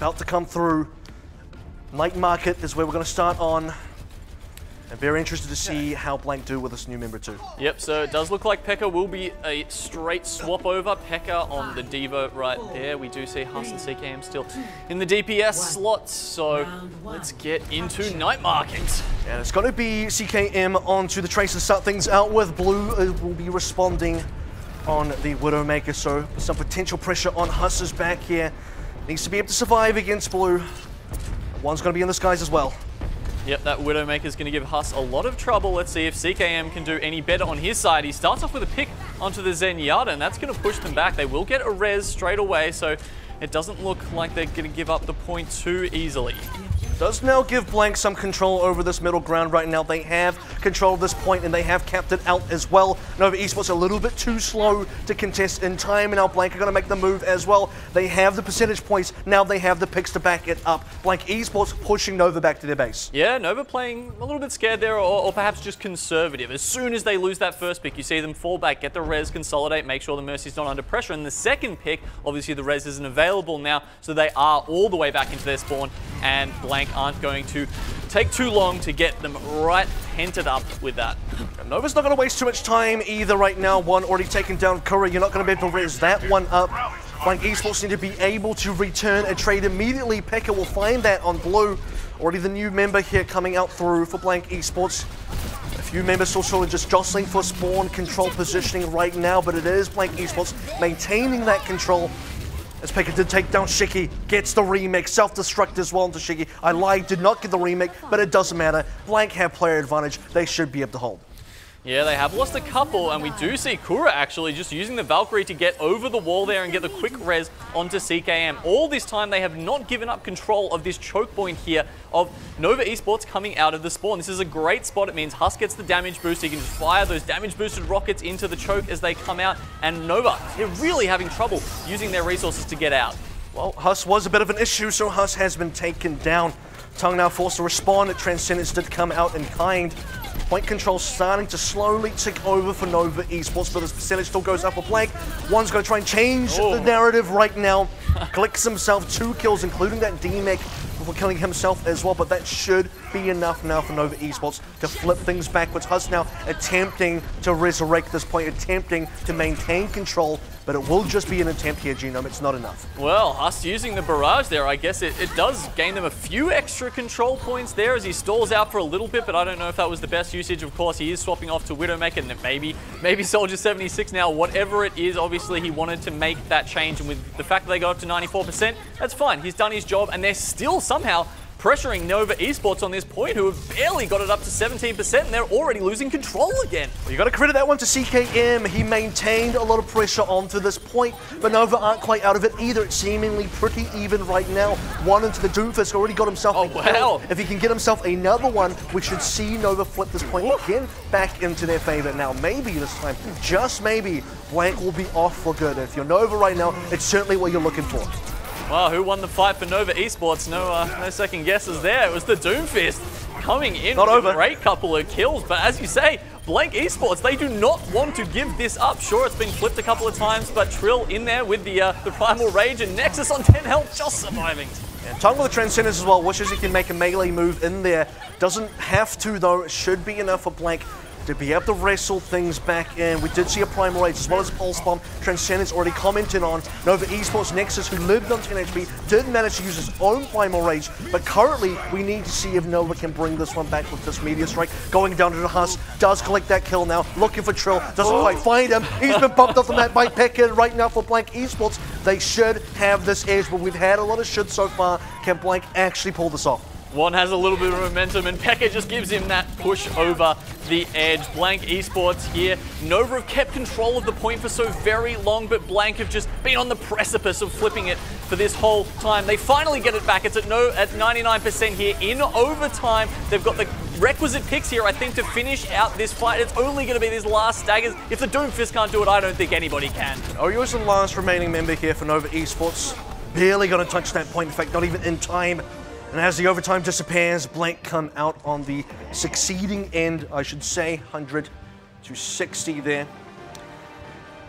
about to come through. Night Market is where we're going to start on. I'm very interested to see how Blank do with this new member too. Yep, so it does look like Pekka will be a straight swap over. Pekka on the Diva right there. We do see Huss and CKM still in the DPS slots, so let's get into Night Market. And it's going to be CKM onto the Tracer to start things out with. Blue will be responding on the Widowmaker, so some potential pressure on Huss's back here. Needs to be able to survive against Blue. One's going to be in the skies as well. Yep, that Widowmaker is going to give Huss a lot of trouble. Let's see if CKM can do any better on his side. He starts off with a pick onto the Zenyatta, and that's going to push them back. They will get a res straight away, so it doesn't look like they're going to give up the point too easily. Does now give Blank some control over this middle ground right now. They have control of this point and they have capped it out as well. Nova Esports a little bit too slow to contest in time, and now Blank are going to make the move as well. They have the percentage points, now they have the picks to back it up. Blank Esports pushing Nova back to their base. Yeah, Nova playing a little bit scared there, or perhaps just conservative. As soon as they lose that first pick, you see them fall back, get the res, consolidate, make sure the Mercy's not under pressure. And the second pick, obviously the res isn't available now, so they are all the way back into their spawn, and Blank aren't going to take too long to get them right hented up with that. Nova's not going to waste too much time either right now. One already taken down. Curry, you're not going to be able to res that one up. Blank Esports need to be able to return a trade immediately. Pekka will find that on Blue. Already the new member here coming out through for Blank Esports. A few members still sort of just jostling for spawn control positioning right now, but it is Blank Esports maintaining that control. As Pekka did take down Shiki, gets the remake, self-destruct as well into Shiki. I lied, did not get the remake, but it doesn't matter. Blank have player advantage, they should be able to hold. Yeah, they have lost a couple, and we do see Kura actually just using the Valkyrie to get over the wall there and get the quick res onto CKM. All this time, they have not given up control of this choke point here of Nova Esports coming out of the spawn. This is a great spot. It means Huss gets the damage boost. He can just fire those damage-boosted rockets into the choke as they come out, and Nova, they're really having trouble using their resources to get out. Well, Huss was a bit of an issue, so Huss has been taken down. Tongue now forced to respond. Transcendence did come out in kind. Point control starting to slowly tick over for Nova Esports, but this percentage still goes up with Blank. One's going to try and change the narrative right now. Collects himself 2 kills, including that D-Mech, before killing himself as well, but that should be enough now for Nova Esports to flip things backwards. Huss now attempting to resurrect this point, attempting to maintain control, but it will just be an attempt here, Genome. It's not enough. Well, Huss using the barrage there, I guess it does gain them a few extra control points there as he stalls out for a little bit, but I don't know if that was the best usage. Of course, he is swapping off to Widowmaker, and maybe Soldier 76 now. Whatever it is, obviously he wanted to make that change, and with the fact that they got up to 94%, that's fine. He's done his job, and they're still somehow pressuring Nova Esports on this point, who have barely got it up to 17%, and they're already losing control again. Well, you got to credit that one to CKM. He maintained a lot of pressure onto this point, but Nova aren't quite out of it either. It's seemingly pretty even right now. One into the Doomfist, already got himself a kill. If he can get himself another one, we should see Nova flip this point again back into their favor. Now, maybe this time, just maybe, Blank will be off for good. If you're Nova right now, it's certainly what you're looking for. Well, who won the fight for Nova Esports? No second guesses there. It was the Doomfist coming in with a great couple of kills. But as you say, Blank Esports, they do not want to give this up. Sure, it's been flipped a couple of times, but Trill in there with the Primal Rage, and Nexus on 10 health just surviving. And Tongue with the Transcendence as well. Wishes he can make a melee move in there. Doesn't have to, though. It should be enough for Blank to be able to wrestle things back in. We did see a Primal Rage as well as a Pulse Bomb. Transcendence already commented on. Nova Esports Nexus, who lived on 10 HP, did manage to use his own Primal Rage, but currently we need to see if Nova can bring this one back with this Meteor Strike. Going down to the Huss, does collect that kill now, looking for Trill, doesn't quite find him. He's been bumped off the map by Pekka right now for Blank Esports. They should have this edge, but we've had a lot of should so far. Can Blank actually pull this off? One has a little bit of momentum, and Pekka just gives him that push over the edge. Blank Esports here. Nova have kept control of the point for so very long, but Blank have just been on the precipice of flipping it for this whole time. They finally get it back. It's at 99% here in overtime. They've got the requisite picks here, I think, to finish out this fight. It's only going to be these last staggers. If the Doomfist can't do it, I don't think anybody can. OWC is the last remaining member here for Nova Esports. Barely going to touch that point. In fact, not even in time. And as the overtime disappears, Blank come out on the succeeding end, I should say, 100 to 60 there.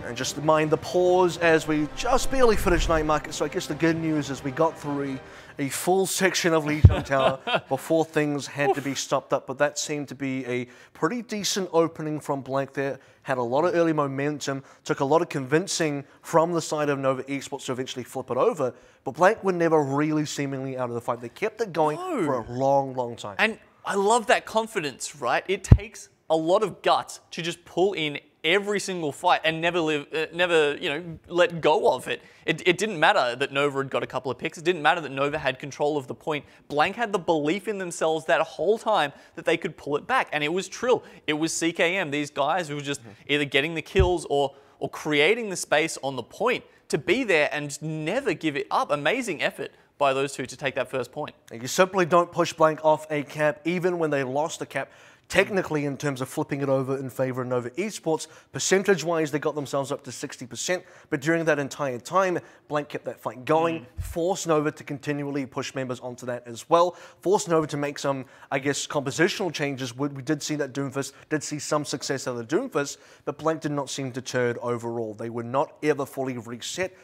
And just mind the pause as we just barely finished night market. So I guess the good news is we got through a full section of Legion Tower before things had to be stopped up. But that seemed to be a pretty decent opening from Blank there. Had a lot of early momentum, took a lot of convincing from the side of Nova Esports to eventually flip it over. But Blank were never really seemingly out of the fight. They kept it going for a long, long time. And I love that confidence, right? It takes a lot of guts to just pull in every single fight and never let go of it. It didn't matter that Nova had got a couple of picks. It didn't matter that Nova had control of the point. Blank had the belief in themselves that whole time that they could pull it back. And it was Trill. It was CKM. These guys who were just either getting the kills or creating the space on the point to be there and never give it up. Amazing effort by those two to take that first point. You simply don't push Blank off a cap, even when they lost a cap. Technically, in terms of flipping it over in favor of Nova Esports, percentage-wise, they got themselves up to 60%. But during that entire time, Blank kept that fight going, forced Nova to continually push members onto that as well, forced Nova to make some, I guess, compositional changes. We did see that Doomfist did see some success out of the Doomfist, but Blank did not seem deterred overall. They were not ever fully reset.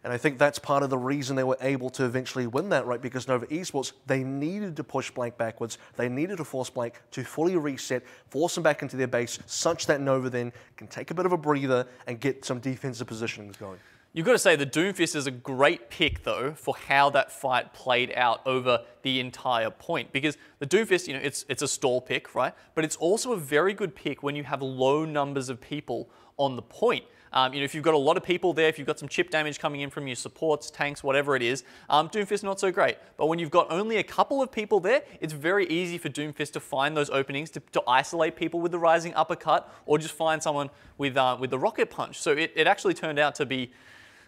And I think that's part of the reason they were able to eventually win that, right? Because Nova Esports, they needed to push Blank backwards. They needed to force Blank to fully reset, force them back into their base, such that Nova then can take a bit of a breather and get some defensive positionings going. You've got to say the Doomfist is a great pick, though, for how that fight played out over the entire point. Because the Doomfist, it's a stall pick, right? But it's also a very good pick when you have low numbers of people on the point. If you've got a lot of people there, if you've got some chip damage coming in from your supports, tanks, whatever it is, Doomfist not so great. But when you've got only a couple of people there, it's very easy for Doomfist to find those openings, to isolate people with the rising uppercut, or just find someone with the rocket punch. So it actually turned out to be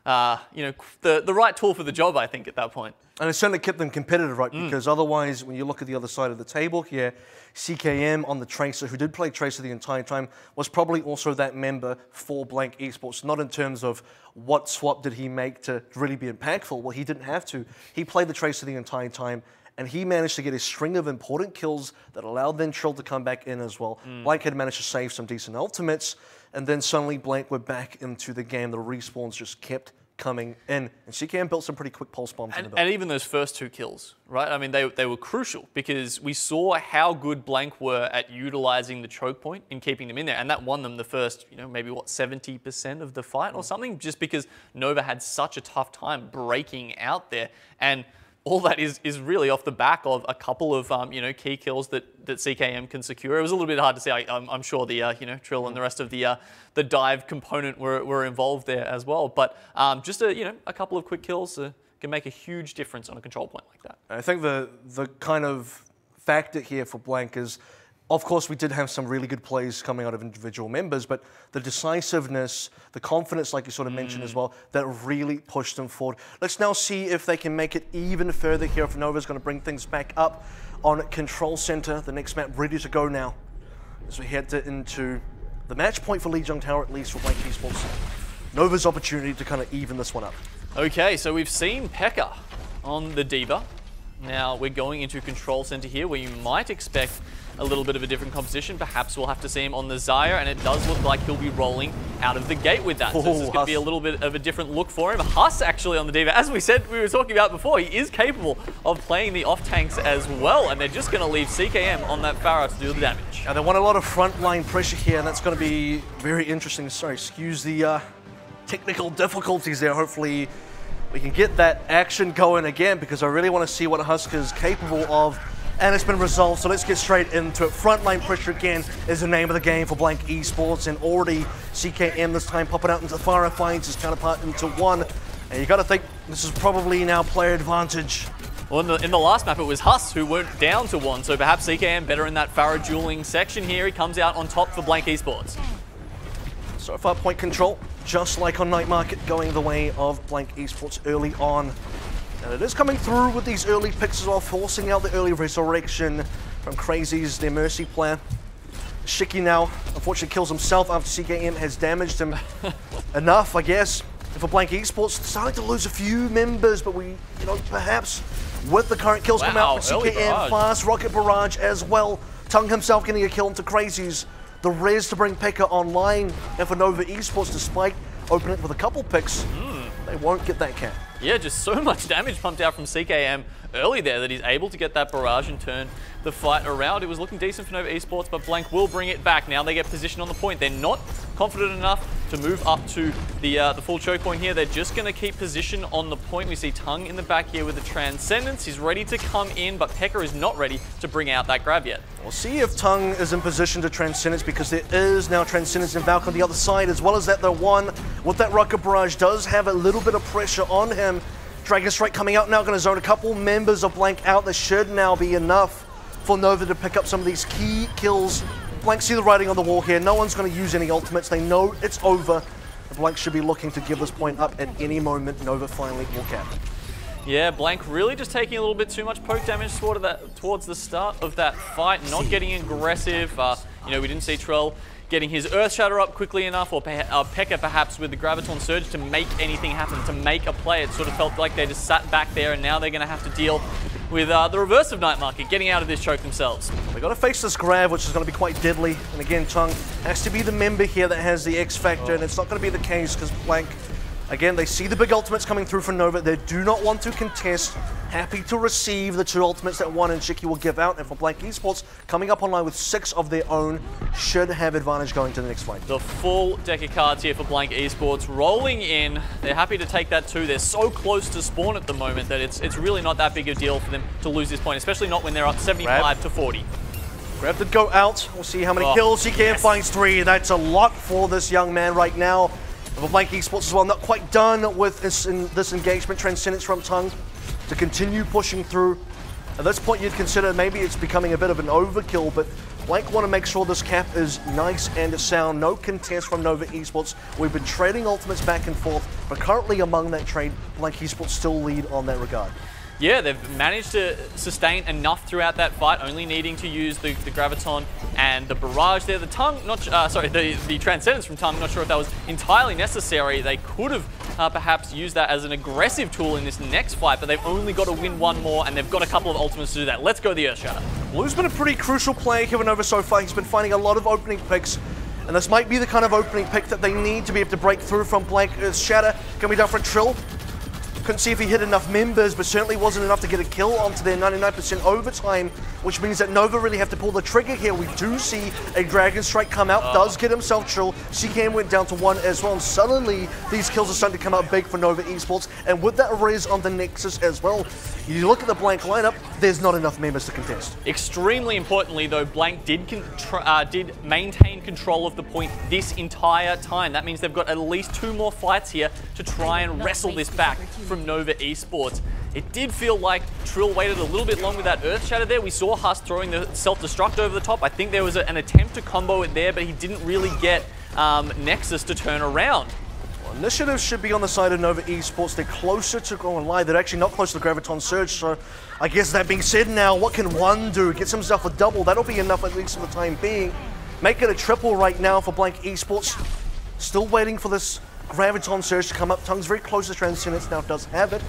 the right tool for the job, I think, at that point. And it certainly kept them competitive, right? Because otherwise, when you look at the other side of the table here, CKM on the Tracer, who did play Tracer the entire time, was probably also that member for Blank Esports. Not in terms of what swap did he make to really be impactful. Well, he didn't have to. He played the Tracer the entire time, and he managed to get a string of important kills that allowed then Trill to come back in as well. Blank had managed to save some decent ultimates, and then suddenly Blank were back into the game. The respawns just kept coming in, and CKM built some pretty quick pulse bombs. And even those first two kills, right? I mean, they were crucial because we saw how good Blank were at utilizing the choke point and keeping them in there, and that won them the first, maybe what, 70% of the fight or something, just because Nova had such a tough time breaking out there. And all that is really off the back of a couple of key kills that CKM can secure. It was a little bit hard to see. I'm sure the Trill and the rest of the dive component were involved there as well. But just a couple of quick kills can make a huge difference on a control point like that. I think the kind of factor here for Blank is, of course, we did have some really good plays coming out of individual members, but the decisiveness, the confidence, like you sort of mentioned as well, that really pushed them forward. Let's now see if they can make it even further here. If Nova's going to bring things back up on Control Center, the next map ready to go now as we head into the match point for Legion Tower, at least for Blank Esports. Nova's opportunity to kind of even this one up. Okay, so we've seen Pekka on the D.Va. Now we're going into Control Center here, where you might expect a little bit of a different composition. Perhaps we'll have to see him on the Xayah, and it does look like he'll be rolling out of the gate with that. So this is going to be a little bit of a different look for him. Huss actually on the D.Va. As we said, we were talking about before, he is capable of playing the off tanks as well, and they're just going to leave CKM on that Pharah to do the damage. Now they want a lot of frontline pressure here, and that's going to be very interesting. Sorry, excuse the technical difficulties there. Hopefully we can get that action going again, because I really want to see what Husker's capable of. And it's been resolved, so let's get straight into it. Frontline pressure again is the name of the game for Blank Esports, and already CKM this time popping out into the Pharah finds his counterpart into one. And you got to think this is probably now player advantage. Well, in the last map, it was Huss who went down to one, so perhaps CKM better in that Pharah dueling section here. He comes out on top for Blank Esports. So far, point control, just like on Night Market, going the way of Blank Esports early on. And it is coming through with these early picks as well, forcing out the early resurrection from Crazy's, their Mercy player. Shiki now, unfortunately, kills himself after CKM has damaged him enough, I guess. And for Blank Esports, starting to lose a few members, but we, perhaps with the current kills come out from CKM, fast rocket barrage as well. Tung himself getting a kill into Crazy's. The res to bring Pekka online, and for Nova Esports, despite open it with a couple picks, they won't get that cap. Yeah, just so much damage pumped out from CKM early there that he's able to get that barrage and turn the fight around. It was looking decent for Nova Esports, but Blank will bring it back. Now they get position on the point. They're not confident enough to move up to the full choke point here. They're just going to keep position on the point. We see Tongue in the back here with the Transcendence. He's ready to come in, but Pekka is not ready to bring out that grab yet. We'll see if Tongue is in position to Transcendence, because there is now Transcendence and Valk on the other side, as well as that the one with that Rocket Barrage does have a little bit of pressure on him. Dragon Strike coming out now, going to zone a couple members of Blank out. This should now be enough for Nova to pick up some of these key kills. Blank see the writing on the wall here. No one's going to use any ultimates. They know it's over. Blank should be looking to give this point up at any moment. Nova finally will cap. Yeah, Blank really just taking a little bit too much poke damage towards the start of that fight, not getting aggressive. You know, we didn't see Trell getting his Earth Shatter up quickly enough, or Pekka perhaps with the Graviton Surge to make anything happen, to make a play. It sort of felt like they just sat back there, and now they're going to have to deal with the reverse of Night Market, getting out of this choke themselves. They've got to face this grab, which is going to be quite deadly. And again, Tongue has to be the member here that has the X factor, and it's not going to be the case because Blank, again, they see the big ultimates coming through from Nova. They do not want to contest. Happy to receive the two ultimates that One and Shiki will give out. And for Blank Esports, coming up online with 6 of their own, should have advantage going to the next fight. The full deck of cards here for Blank Esports rolling in. They're happy to take that too. They're so close to spawn at the moment that it's really not that big a deal for them to lose this point, especially not when they're up 75 to 40. Grab did go out. We'll see how many kills he can. Finds 3. That's a lot for this young man right now. For Blank Esports as well, not quite done with this engagement. Transcendence from Tongue to continue pushing through. At this point, you'd consider maybe it's becoming a bit of an overkill, but Blank want to make sure this cap is nice and sound. No contest from Nova Esports. We've been trading ultimates back and forth, but currently among that trade, Blank Esports still lead on that regard. Yeah, they've managed to sustain enough throughout that fight, only needing to use the Graviton and the Barrage there. The Tongue, the Transcendence from Tongue, not sure if that was entirely necessary. They could have perhaps used that as an aggressive tool in this next fight, but they've only got to win one more, and they've got a couple of ultimates to do that. Let's go the Earth Shatter. Blue's been a pretty crucial play here with Nova so far. He's been finding a lot of opening picks, and this might be the kind of opening pick that they need to be able to break through from Blank. Earth Shatter can be done for Trill. Couldn't see if he hit enough members, but certainly wasn't enough to get a kill onto their 99% overtime, which means that Nova really have to pull the trigger here. We do see a Dragon Strike come out, does get himself Trill. CKM went down to 1 as well, and suddenly these kills are starting to come out big for Nova Esports, and with that res on the Nexus as well, you look at the Blank lineup, there's not enough members to contest. Extremely importantly though, Blank did maintain control of the point this entire time. That means they've got at least 2 more fights here to try and wrestle this back from Nova Esports. It did feel like Trill waited a little bit long with that Earth Shatter there. We saw Huss throwing the self-destruct over the top. I think there was an attempt to combo it there, but he didn't really get Nexus to turn around. Well, initiative should be on the side of Nova Esports. They're closer to going live. They're actually not close to the Graviton Surge, so I guess that being said now, what can One do? Gets himself a double. That'll be enough at least for the time being. Make it a triple right now for Blank Esports. Still waiting for this Graviton Surge to come up. Tongue's very close to Transcendence now, does have it,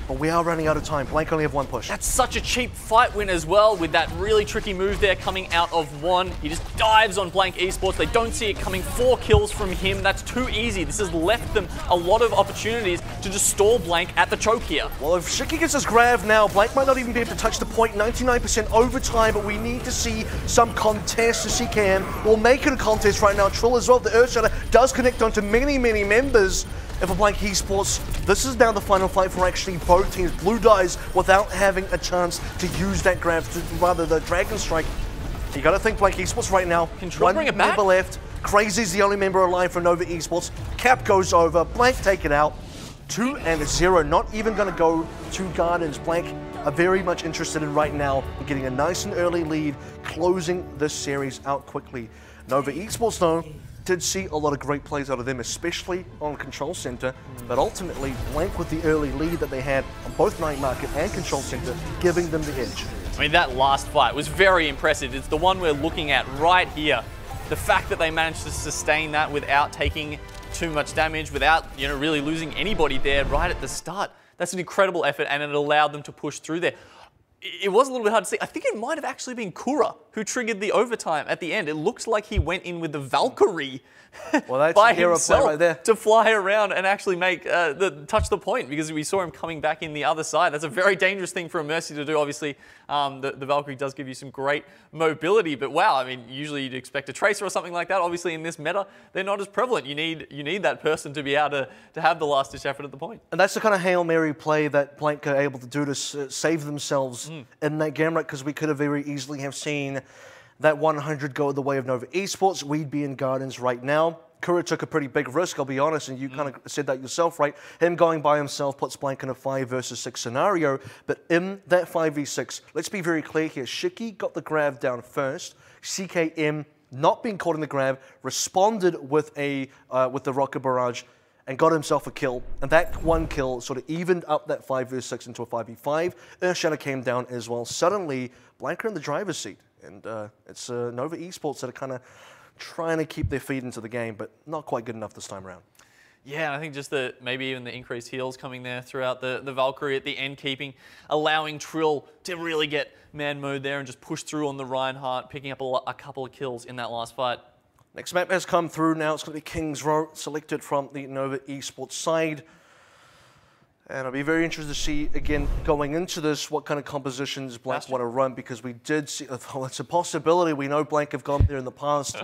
but we are running out of time. Blank only have 1 push. That's such a cheap fight win as well, with that really tricky move there coming out of One. He just dives on Blank Esports. They don't see it coming. 4 kills from him. That's too easy. This has left them a lot of opportunities to just stall Blank at the choke here. Well, if Shiki gets his grab now, Blank might not even be able to touch the point. 99% overtime, but we need to see some contest. The CKM will make it a contest right now. Trill as well. The Earth Shatter does connect onto many members. And for Blank Esports, this is now the final fight for actually both teams. Blue dies without having a chance to use that grab, rather the Dragon Strike. You gotta think Blank Esports right now. Control, bring it back. Member left. Crazy's the only member alive for Nova Esports. Cap goes over. Blank take it out. 2-0. Not even gonna go to Gardens. Blank are very much interested in right now in getting a nice and early lead, closing this series out quickly. Nova Esports though, did see a lot of great plays out of them, especially on Control Center, but ultimately Blank with the early lead that they had on both Night Market and Control Center, giving them the edge. I mean, that last fight was very impressive. It's the one we're looking at right here. The fact that they managed to sustain that without taking too much damage, without really losing anybody there right at the start. That's an incredible effort, and it allowed them to push through there. it was a little bit hard to see. I think it might have actually been Kura who triggered the overtime at the end. It looks like he went in with the Valkyrie well, that's by a hero play himself right there. to fly around and actually make touch the point, because we saw him coming back in the other side. That's a very dangerous thing for a Mercy to do. Obviously, the Valkyrie does give you some great mobility, but wow, I mean, usually you'd expect a Tracer or something like that. Obviously, in this meta, they're not as prevalent. You need that person to be able to have the last-ditch effort at the point. And that's the kind of Hail Mary play that Blank are able to do to save themselves in that game, right? Because we could have very easily have seen that 100 go the way of Nova Esports. We'd be in Gardens right now. Kura took a pretty big risk, I'll be honest, and you kind of said that yourself, right? Him going by himself puts Blank in a 5 versus 6 scenario, but in that 5v6, let's be very clear here, Shiki got the grab down first, CKM, not being caught in the grab, responded with the rocket barrage, and got himself a kill, and that one kill sort of evened up that 5 versus 6 into a 5v5. Earthshatter came down as well. Suddenly, Blank are in the driver's seat, and it's Nova Esports that are kind of trying to keep their feet into the game, but not quite good enough this time around. Yeah, I think just maybe even the increased heals coming there throughout the Valkyrie at the end, allowing Trill to really get man mode there and just push through on the Reinhardt, picking up a couple of kills in that last fight. Next map has come through now. It's going to be King's Row, selected from the Nova Esports side. And I'll be very interested to see, again, going into this, what kind of compositions Blank want to run, because we did see, well, it's a possibility. We know Blank have gone there in the past,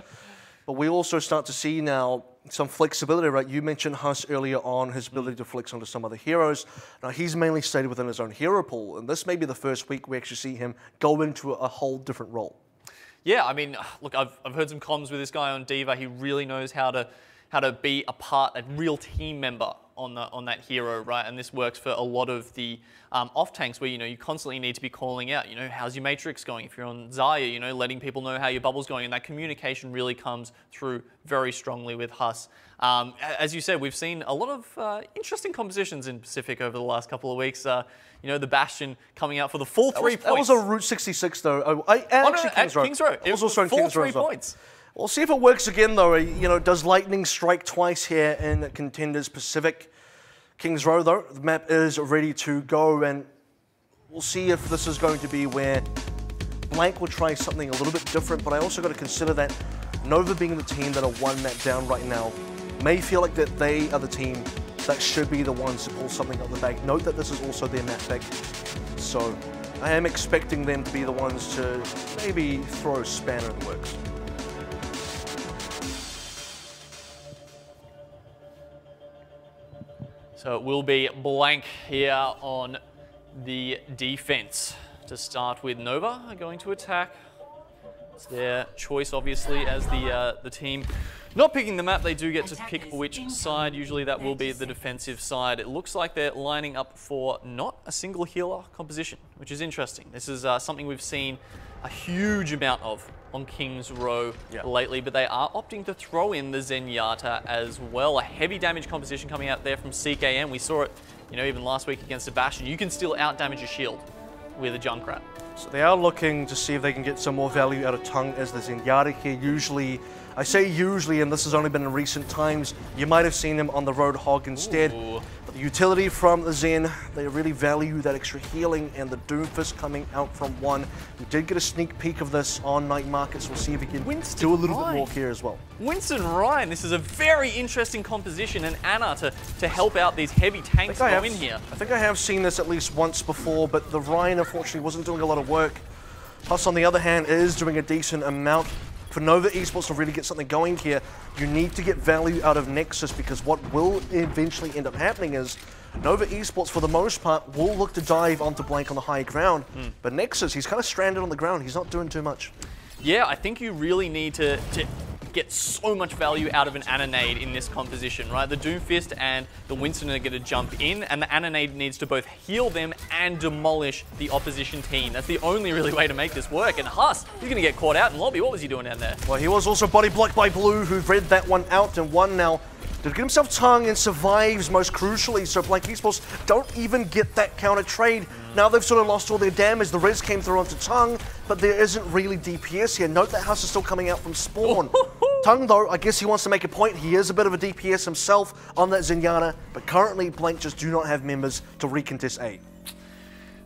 but we also start to see now some flexibility, right? You mentioned Huss earlier on, his ability to flex onto some other heroes. Now, he's mainly stayed within his own hero pool, and this may be the first week we actually see him go into a whole different role. Yeah, I mean, look, I've heard some comms with this guy on Diva. He really knows how to be a real team member on that hero, right? And this works for a lot of the off tanks where, you constantly need to be calling out, how's your matrix going? If you're on Zarya, letting people know how your bubble's going, and that communication really comes through very strongly with Huss. As you said, we've seen a lot of interesting compositions in Pacific over the last couple of weeks. The Bastion coming out for the full 3 points. That was a Route 66 though. Kings Row. It was also full 3 points. We'll see if it works again though. Does lightning strike twice here in Contenders Pacific? Kings Row though, the map is ready to go, and we'll see if this is going to be where Blank will try something a little bit different, but I also got to consider that Nova being the team that are 1 map down right now may feel like that they are the team that should be the ones to pull something out of the bag. Note that this is also their map pick, so I am expecting them to be the ones to maybe throw a spanner in the works. So it will be Blank here on the defense. To start with, Nova are going to attack. It's their choice, obviously, as the team not picking the map. They do get to pick which side. Usually that will be the defensive side. It looks like they're lining up for not a single healer composition, which is interesting. This is something we've seen a huge amount of on King's Row lately, but they are opting to throw in the Zenyatta as well. A heavy damage composition coming out there from CKM. We saw it, even last week against Sebastian. You can still out-damage a shield with a Junkrat. So they are looking to see if they can get some more value out of Tung as the Zenyatta here. Usually, I say usually, and this has only been in recent times, you might have seen him on the Roadhog instead. Ooh. But the utility from the Zen, they really value that extra healing, and the Doomfist coming out from 1. We did get a sneak peek of this on Night Markets. We'll see if he can do a little bit more here as well. Winston Ryan, this is a very interesting composition, and Anna to help out these heavy tanks go in here. I think I have seen this at least once before, but the Ryan unfortunately wasn't doing a lot of work. Plus, on the other hand, is doing a decent amount. For Nova Esports to really get something going here, you need to get value out of Nexus, because what will eventually end up happening is Nova Esports, for the most part, will look to dive onto Blank on the high ground, but Nexus, he's kind of stranded on the ground. He's not doing too much. Yeah, I think you really need to get so much value out of an Annonade in this composition, right? The Doomfist and the Winston are going to jump in, and the Annonade needs to both heal them and demolish the opposition team. That's the only really way to make this work. And Huss, he's going to get caught out in lobby. What was he doing down there? Well, he was also body blocked by Blue, who read that one out, and one now did get himself Tung and survives most crucially, so Blank Esports don't even get that counter trade. Now they've sort of lost all their damage. The res came through onto Tung, but there isn't really DPS here. Note that Huss is still coming out from spawn. Tung, though, I guess he wants to make a point. He is a bit of a DPS himself on that Zenyatta, but currently Blank just do not have members to recontest A.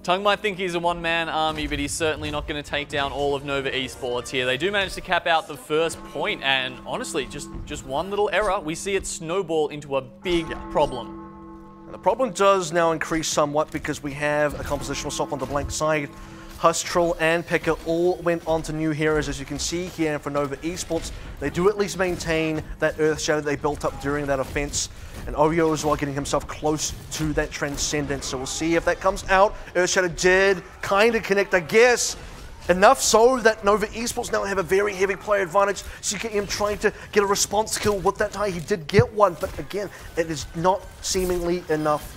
Tung might think he's a one-man army, but he's certainly not going to take down all of Nova Esports here. They do manage to cap out the first point, and honestly, just one little error, we see it snowball into a big problem. And the problem does now increase somewhat because we have a compositional swap on the blank side. Trill, and Pekka all went on to new heroes, as you can see here for Nova Esports. They do at least maintain that Earth Shadow they built up during that offense. And OYO as well getting himself close to that Transcendence. So we'll see if that comes out. Earth Shadow did kind of connect, I guess. Enough so that Nova Esports now have a very heavy player advantage. CKM trying to get a response kill with that tie. He did get one, but again, it is not seemingly enough.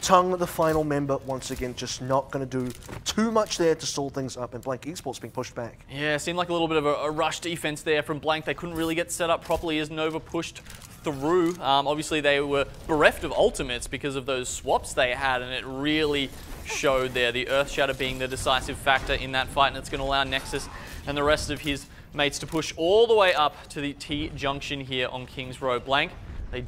Tung, the final member, once again, just not going to do too much there to stall things up, and Blank Esports being pushed back. Yeah, seemed like a little bit of a rush defense there from Blank. They couldn't really get set up properly as Nova pushed through. Obviously, they were bereft of ultimates because of those swaps they had, and it really showed there. The Earth Shatter being the decisive factor in that fight, and it's going to allow Nexus and the rest of his mates to push all the way up to the T-junction here on Kings Row. Blank, they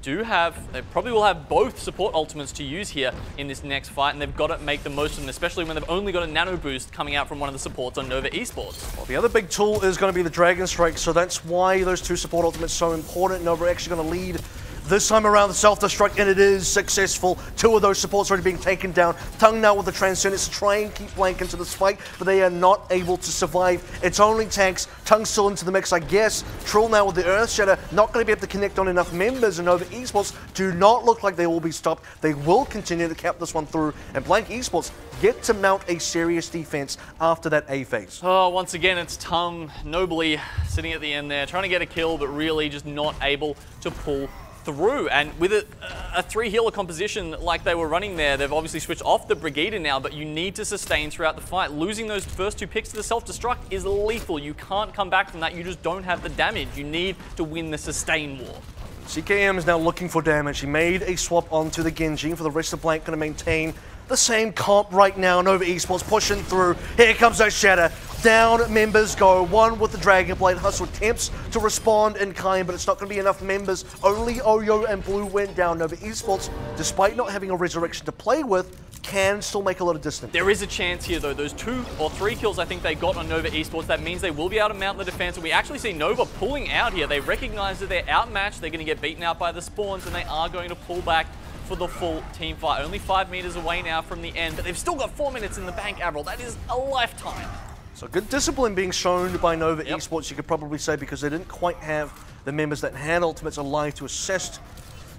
probably will have both support ultimates to use here in this next fight, and they've got to make the most of them, especially when they've only got a nano boost coming out from one of the supports on Nova Esports. Well, the other big tool is going to be the Dragon Strike, so that's why those two support ultimates are so important. Nova are actually going to lead this time around the self-destruct, and it is successful. Two of those supports already being taken down. Tung now with the Transcendence to try and keep Blank into this fight, but they are not able to survive. It's only tanks. Tung still into the mix, I guess. Trill now with the Earth Shatter, not going to be able to connect on enough members, and Nova Esports do not look like they will be stopped. They will continue to cap this one through, and Blank Esports get to mount a serious defense after that A phase. Oh, once again, it's Tung nobly sitting at the end there, trying to get a kill, but really just not able to pull through. And with a three healer composition like they were running there, they've obviously switched off the Brigida now, but you need to sustain throughout the fight. Losing those first two picks to the self-destruct is lethal. You can't come back from that. You just don't have the damage. You need to win the sustain war. CKM is now looking for damage. He made a swap onto the Genji. For the rest of Blank, going to maintain the same comp right now. Nova Esports pushing through. Here comes that Shatter. Down members go. One with the Dragon Blade. Hustle attempts to respond in kind, but it's not going to be enough members. Only Oyo and Blue went down. Nova Esports, despite not having a resurrection to play with, can still make a lot of distance. There is a chance here, though. Those 2 or 3 kills I think they got on Nova Esports, that means they will be able to mount the defense. And we actually see Nova pulling out here. They recognize that they're outmatched. They're going to get beaten out by the spawns, and they are going to pull back for the full team fight. Only 5 meters away now from the end, but they've still got 4 minutes in the bank, AVRL. That is a lifetime. So good discipline being shown by Nova Esports, you could probably say, because they didn't quite have the members that had ultimates alive to assist.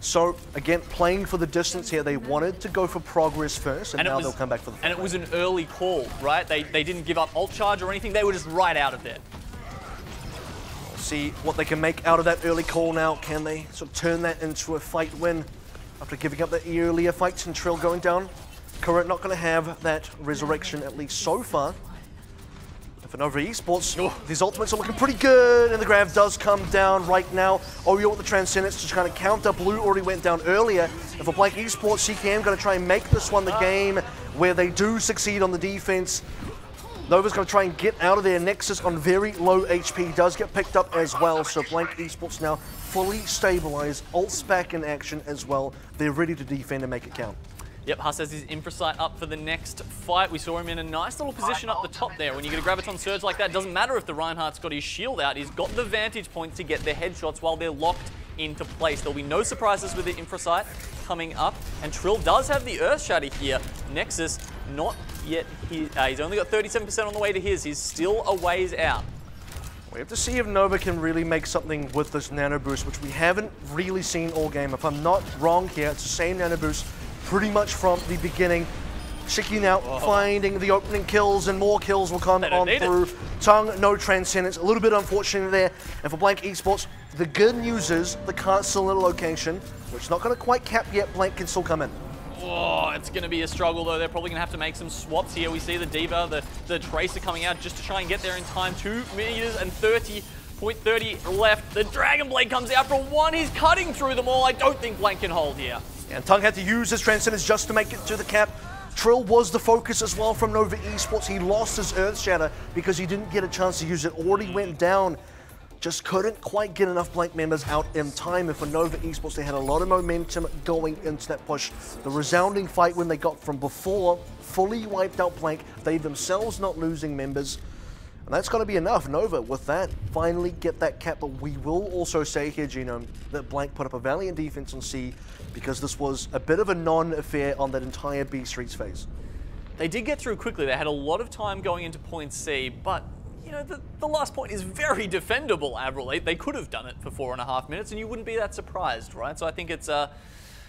So again, playing for the distance here, they wanted to go for progress first, and now they'll come back for the fight. And it was an early call, right? They didn't give up ult charge or anything. They were just right out of there. We'll see what they can make out of that early call now. Can they sort of turn that into a fight win after giving up the earlier fights and Trill going down? Current not going to have that resurrection, at least so far. For Nova Esports, these ultimates are looking pretty good, and the grab does come down right now. Oyo with the Transcendence to kind of counter. Blue already went down earlier. And for Blank Esports, CKM going to try and make this one the game where they do succeed on the defense. Nova's going to try and get out of there. Nexus on very low HP does get picked up as well, so Blank Esports now fully stabilized. Ults back in action as well. They're ready to defend and make it count. Yep, Huss has his Infrasight up for the next fight. We saw him in a nice little position up the top there. When you get a Graviton Surge like that, it doesn't matter if the Reinhardt's got his shield out. He's got the vantage point to get their headshots while they're locked into place. There'll be no surprises with the Infrasight coming up. And Trill does have the Earth Shatter here. Nexus, not yet. He's only got 37% on the way to his. He's still a ways out. We have to see if Nova can really make something with this Nano Boost, which we haven't really seen all game. If I'm not wrong here, it's the same Nano Boost pretty much from the beginning. Checking out, finding the opening kills, and more kills will come on through. Tung, no Transcendence, a little bit unfortunate there. And for Blank Esports, the good news is the cart's still in a location, which is not going to quite cap yet. Blank can still come in. Oh, it's going to be a struggle, though. They're probably going to have to make some swaps here. We see the Diva, the Tracer coming out just to try and get there in time. 2 meters and 30.30 left. The Dragon Blade comes out for 1. He's cutting through them all. I don't think Blank can hold here. And Tung had to use his Transcendence just to make it to the cap. Trill was the focus as well from Nova Esports. He lost his Earth Shatter because he didn't get a chance to use it. Already went down. just couldn't quite get enough Blank members out in time. And for Nova Esports, they had a lot of momentum going into that push. The resounding fight when they got from before fully wiped out Blank, they themselves not losing members. And that's got to be enough. Nova, with that, finally get that cap. But we will also say here, Genome, that Blank put up a valiant defense on C because this was a bit of a non-affair on that entire B Streets phase. They did get through quickly. They had a lot of time going into point C, but you know, the last point is very defendable, AVRL. They could have done it for 4.5 minutes and you wouldn't be that surprised, right? So I think it's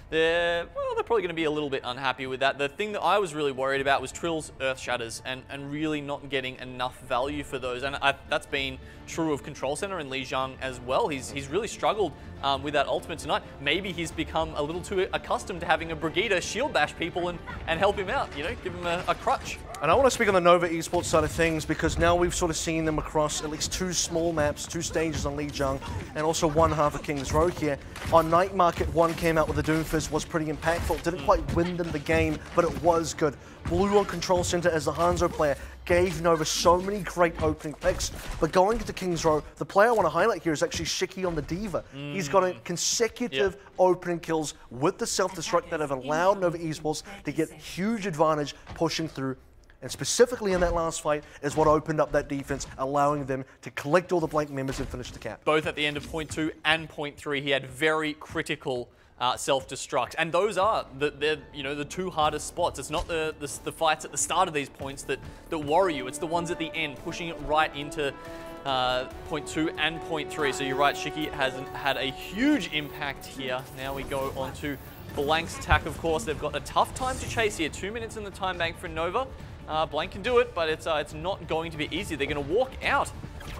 they're probably going to be a little bit unhappy with that. The thing that I was really worried about was Trill's Earth Shatters and really not getting enough value for those. And that's been true of Control Center and Li Jiang as well. He's really struggled with that ultimate tonight. Maybe he's become a little too accustomed to having a Brigida shield bash people and help him out, you know, give him a crutch. And I want to speak on the Nova Esports side of things because now we've sort of seen them across at least 2 small maps, 2 stages on Li Jiang, and also one half of King's Row here. On Night Market, one came out with the Doomfist, was pretty impactful. Didn't quite win them the game, but it was good. Blue on Control Center as the Hanzo player gave Nova so many great opening picks. But going into King's Row, the player I want to highlight here is actually Shiki on the Diva. He's got a consecutive opening kills with the self-destruct that have allowed Nova Esports to get huge advantage pushing through. And specifically in that last fight is what opened up that defense, allowing them to collect all the Blank members and finish the cap. Both at the end of point 2 and point 3, he had very critical self-destruct, and those are the 2 hardest spots. It's not the fights at the start of these points that worry you. It's the ones at the end, pushing it right into point 2 and point 3. So you're right, Shiki has had a huge impact here. Now we go on to Blank's attack. Of course, they've got a tough time to chase here. 2 minutes in the time bank for Nova. Blank can do it, but it's not going to be easy. They're going to walk out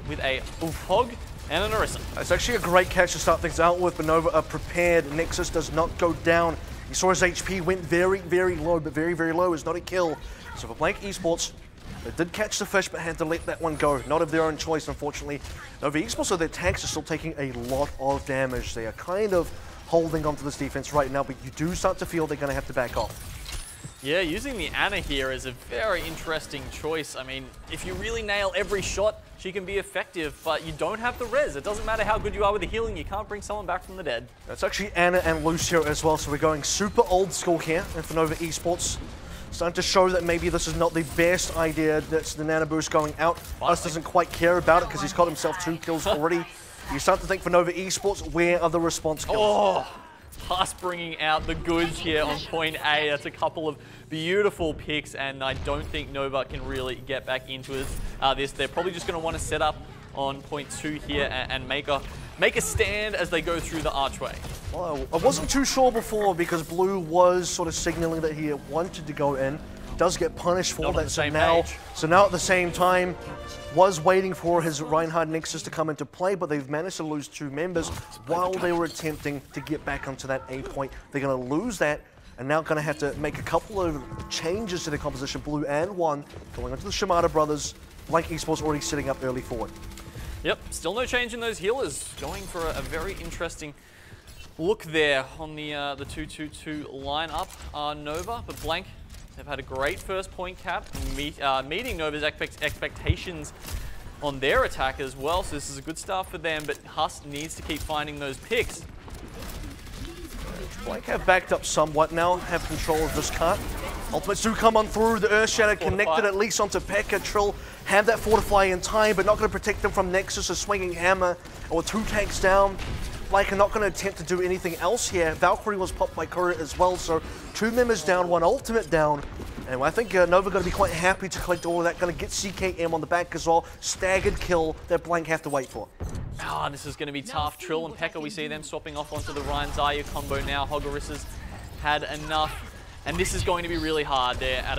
with a Hog and an Orisa. It's actually a great catch to start things out with, but Nova are prepared. Nexus does not go down. You saw his HP went very, very low, but very, very low is not a kill. So for Blank Esports, they did catch the fish, but had to let that one go. Not of their own choice, unfortunately. Nova Esports, so their tanks are still taking a lot of damage. They are kind of holding onto this defense right now, but you do start to feel they're going to have to back off. Yeah, using the Ana here is a very interesting choice. I mean, if you really nail every shot, she can be effective, but you don't have the res. It doesn't matter how good you are with the healing, you can't bring someone back from the dead. That's actually Ana and Lucio as well, so we're going super old school here, and for Nova Esports, starting to show that maybe this is not the best idea. That's the Nana Boost going out. Us doesn't quite care about it because he's got himself 2 kills already. You start to think for Nova Esports, where are the response kills? Oh! Pass bringing out the goods here on point A. That's a couple of beautiful picks, and I don't think Nova can really get back into this. They're probably just going to want to set up on point 2 here and make a stand as they go through the archway. Well, I wasn't too sure before because Blue was sort of signaling that he wanted to go in. Does get punished for that, so now at the same time, was waiting for his Reinhardt Nexus to come into play, but they've managed to lose 2 members while they were attempting to get back onto that A point. They're going to lose that, and now going to have to make a couple of changes to their composition. Blue and One going onto the Shimada brothers. Blank Esports already sitting up early forward. Yep, still no change in those healers. Going for a very interesting look there on the 2-2-2 lineup. Nova, but Blank, they've had a great first point cap, meeting Nova's expectations on their attack as well, so this is a good start for them, but Huss needs to keep finding those picks. Blank have backed up somewhat now, have control of this cart. Ultimates do come on through, the Earthshatter connected at least onto Pekka. Trill have that Fortify in time, but not going to protect them from Nexus, a swinging hammer, or 2 tanks down. Blank are not going to attempt to do anything else here. Valkyrie was popped by Courier as well, so 2 members down, 1 ultimate down. And I think Nova going to be quite happy to collect all of that. Going to get CKM on the back as well. Staggered kill that Blank have to wait for. Ah, this is going to be tough. Trill and Pekka, we see them swapping off onto the Ryan Zarya combo now. Hogarissa's had enough. And this is going to be really hard. They're at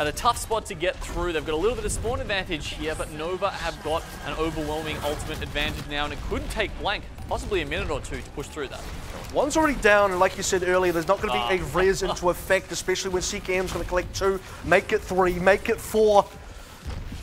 a tough spot to get through. They've got a little bit of spawn advantage here, but Nova have got an overwhelming ultimate advantage now, and it could take Blank possibly a minute or 2 to push through that. One's already down, and like you said earlier, there's not going to be a res into effect, especially when CKM's going to collect 2, make it 3, make it 4.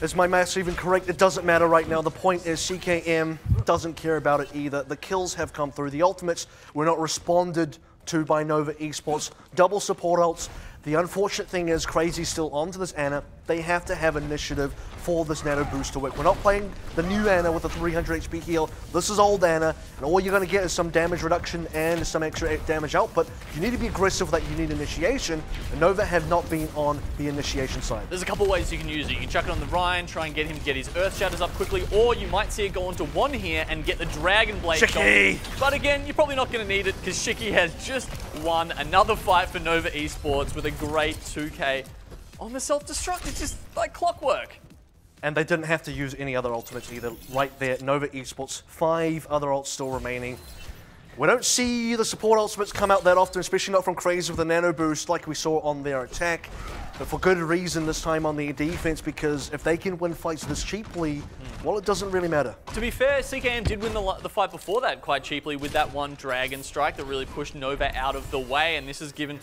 Is my maths even correct? It doesn't matter right now. The point is CKM doesn't care about it either. The kills have come through. The ultimates were not responded to by Nova Esports. Double support ults. The unfortunate thing is Crazy's still onto this Ana. they have to have initiative for this Nano boost to work. We're not playing the new Ana with a 300 HP heal. This is old Ana, and all you're going to get is some damage reduction and some extra damage output. You need to be aggressive with that. You need initiation, and Nova have not been on the initiation side. There's a couple ways you can use it. You can chuck it on the Ryan, try and get him to get his Earth Shatters up quickly, or you might see it go onto one here and get the Dragon Blade going. But again, you're probably not going to need it because Shiki has just won another fight for Nova Esports with a great 2K on the self-destruct. It's just like clockwork. And they didn't have to use any other ultimates either. Right there, Nova Esports, 5 other ults still remaining. We don't see the support ultimates come out that often, especially not from Crazy with the Nano boost like we saw on their attack. But for good reason this time on their defense, because if they can win fights this cheaply, well, it doesn't really matter. To be fair, CKM did win the fight before that quite cheaply with that one Dragon Strike that really pushed Nova out of the way, and this has given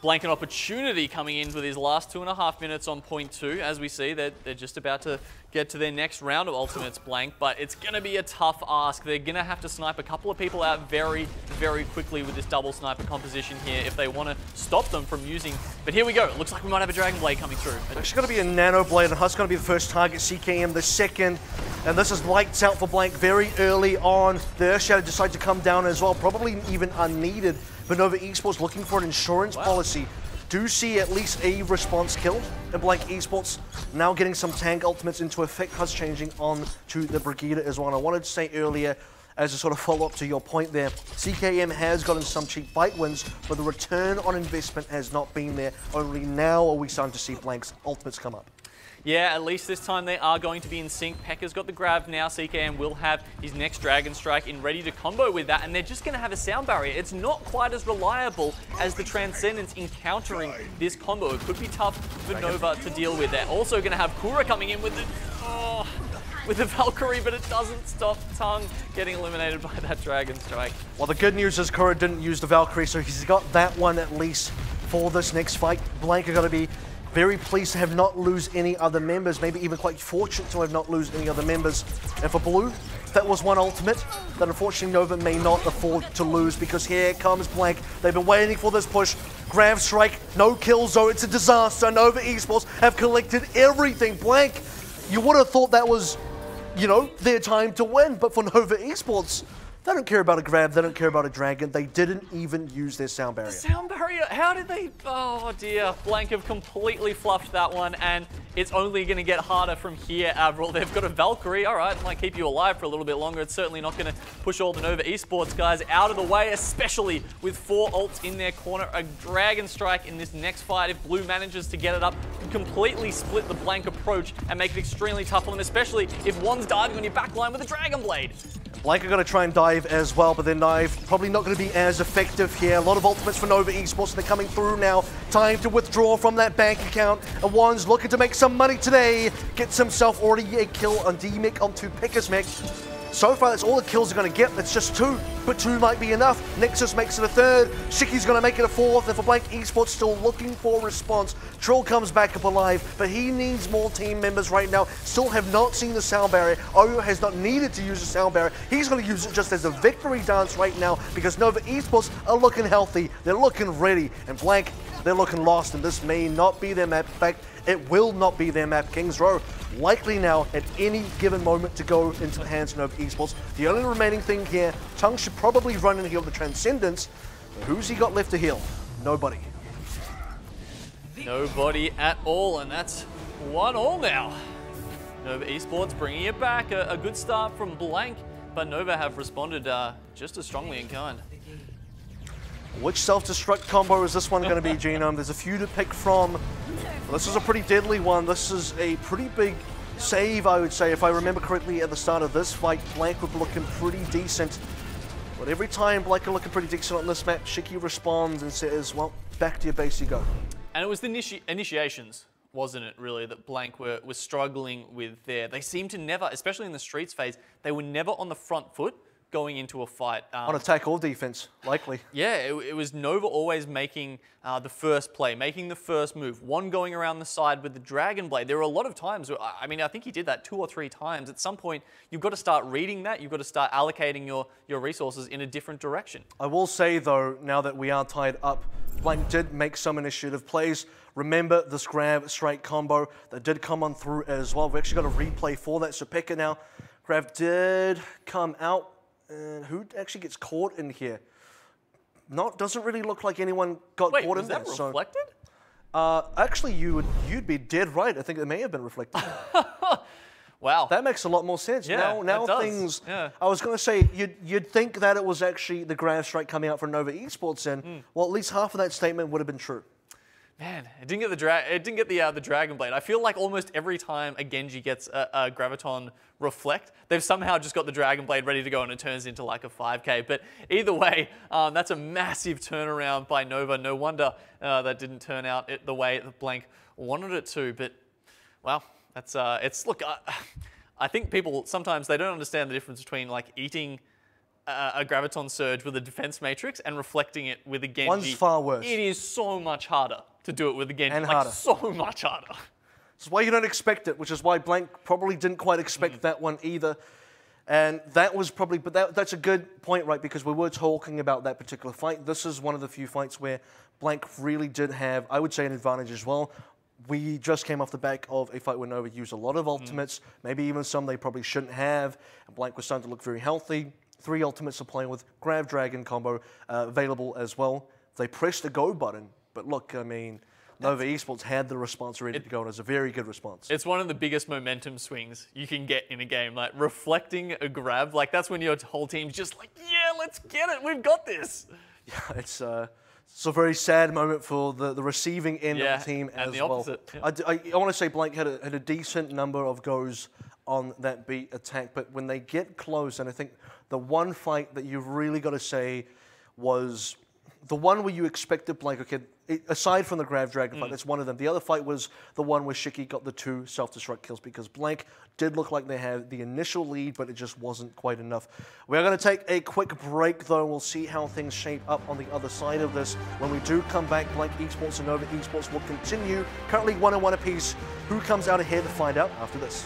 Blank an opportunity coming in with his last 2.5 minutes on point 2. As we see, they're just about to get to their next round of ultimates, Blank, but it's going to be a tough ask. They're going to have to snipe a couple of people out very, very quickly with this double sniper composition here if they want to stop them from using. But here we go. It looks like we might have a Dragon Blade coming through. It's actually going to be a Nano Blade, and Husk's going to be the first target, CKM the second. And this is lights out for Blank very early on. The Earth Shadow decided to come down as well, probably even unneeded. But Nova Esports looking for an insurance policy. Do see at least a response kill. And Blank Esports now getting some tank ultimates into effect. Hus changing on to the Brigida as well. And I wanted to say earlier, as a sort of follow-up to your point there, CKM has gotten some cheap fight wins, but the return on investment has not been there. Only now are we starting to see Blank's ultimates come up. Yeah, at least this time they are going to be in sync. Pekka's got the grab now. CKM will have his next Dragon Strike in ready to combo with that, and they're just going to have a sound barrier. It's not quite as reliable as the Transcendence encountering this combo. It could be tough for Nova to deal with. They're also going to have Kura coming in with the Valkyrie, but it doesn't stop Tung getting eliminated by that Dragon Strike. Well, the good news is Kura didn't use the Valkyrie, so he's got that one at least for this next fight. Blank are going to be very pleased to have not lose any other members, maybe even quite fortunate to have not lose any other members. And for Blue, that was one ultimate that unfortunately Nova may not afford to lose, because here comes Blank. They've been waiting for this push. Grav Strike, no kills though, it's a disaster. Nova Esports have collected everything. Blank, you would have thought that was, you know, their time to win, but for Nova Esports, they don't care about a grab, they don't care about a dragon. They didn't even use their sound barrier. The sound barrier, how did they? Oh dear, Blank have completely fluffed that one, and it's only going to get harder from here, AVRL. They've got a Valkyrie, all right, might keep you alive for a little bit longer. It's certainly not going to push all the Nova Esports guys out of the way, especially with 4 ults in their corner. A Dragon Strike in this next fight, if Blue manages to get it up, can completely split the Blank approach and make it extremely tough on them, especially if one's diving on your backline with a Dragon Blade. Blank are going to try and dive as well, but their dive probably not going to be as effective here. A lot of ultimates for Nova Esports, and they're coming through now. Time to withdraw from that bank account. And One's looking to make some money today. Gets himself already a kill on D-Mech onto Pekka's mech. So far, that's all the kills are going to get. That's just 2, but 2 might be enough. Nexus makes it a 3rd. Shiki's going to make it a 4th. And for Blank Esports, still looking for a response. Trill comes back up alive, but he needs more team members right now. Still have not seen the sound barrier. Oyo has not needed to use the sound barrier. He's going to use it just as a victory dance right now, because Nova Esports are looking healthy. They're looking ready. And Blank, they're looking lost, and this may not be their map. In fact, it will not be their map. Kings Row likely now at any given moment to go into the hands of Nova Esports. The only remaining thing here, Tung should probably run and heal the Transcendence. But who's he got left to heal? Nobody. Nobody at all, and that's 1-1 now. Nova Esports bringing it back. A good start from Blank, but Nova have responded just as strongly in kind. Which self-destruct combo is this one going to be, Genome? There's a few to pick from. This is a pretty deadly one. This is a pretty big save, I would say. If I remember correctly, at the start of this fight, Blank would be looking pretty decent. But every time Blank are looking pretty decent on this map, Shiki responds and says, well, back to your base you go. And it was the initiations, wasn't it, really, that Blank were struggling with there. They seemed to never, especially in the streets phase, they were never on the front foot going into a fight. On attack or defense, likely. Yeah, it was Nova always making the first play, making the first move, one going around the side with the Dragon Blade. There were a lot of times, I mean, I think he did that 2 or 3 times. At some point, you've got to start reading that. You've got to start allocating your resources in a different direction. I will say, though, now that we are tied up, Blank did make some initiative plays. Remember this grab straight combo that did come on through as well. We actually got a replay for that. So Pekka now, grab did come out. And who actually gets caught in here? Doesn't really look like anyone got caught in there. Was that reflected? Actually, you'd be dead right. I think it may have been reflected. Wow. That makes a lot more sense. Yeah, now it does. things. Yeah. I was going to say you'd think that it was actually the grab strike coming out from Nova Esports, and well, at least half of that statement would have been true. Man, it didn't get the Dragon Blade. I feel like almost every time a Genji gets a Graviton Reflect, they've somehow just got the Dragon Blade ready to go and it turns into like a 5k. But either way, that's a massive turnaround by Nova. No wonder that didn't turn out the way that Blank wanted it to. But, well, that's, look, I think people, sometimes they don't understand the difference between like eating a Graviton Surge with a defense matrix and reflecting it with a Genji. One's far worse. It is so much harder to do it with a Genji. And like, harder. So much harder. That's why you don't expect it, which is why Blank probably didn't quite expect that one either. And that was probably, but that's a good point, right? Because we were talking about that particular fight. This is one of the few fights where Blank really did have, I would say, an advantage as well. We just came off the back of a fight where Nova used a lot of ultimates, maybe even some they probably shouldn't have. And Blank was starting to look very healthy. 3 ultimates to play with, Grab Dragon combo available as well. They pressed the go button, but look, I mean, Nova Esports had the response ready to go, and it was a very good response. It's one of the biggest momentum swings you can get in a game. Like, reflecting a grab, like, that's when your whole team's just like, yeah, let's get it, we've got this. Yeah, it's a very sad moment for the receiving end of the team as well. I want to say Blank had a decent number of goes on that beat attack, but when they get close, and I think the one fight that you've really got to say was the one where you expected Blank, okay, aside from the Grab Dragon fight, that's one of them. The other fight was the one where Shiki got the 2 self-destruct kills because Blank did look like they had the initial lead, but it just wasn't quite enough. We're going to take a quick break, though. We'll see how things shape up on the other side of this. When we do come back, Blank Esports and Nova Esports will continue. Currently 1-1 apiece. Who comes out ahead to find out after this?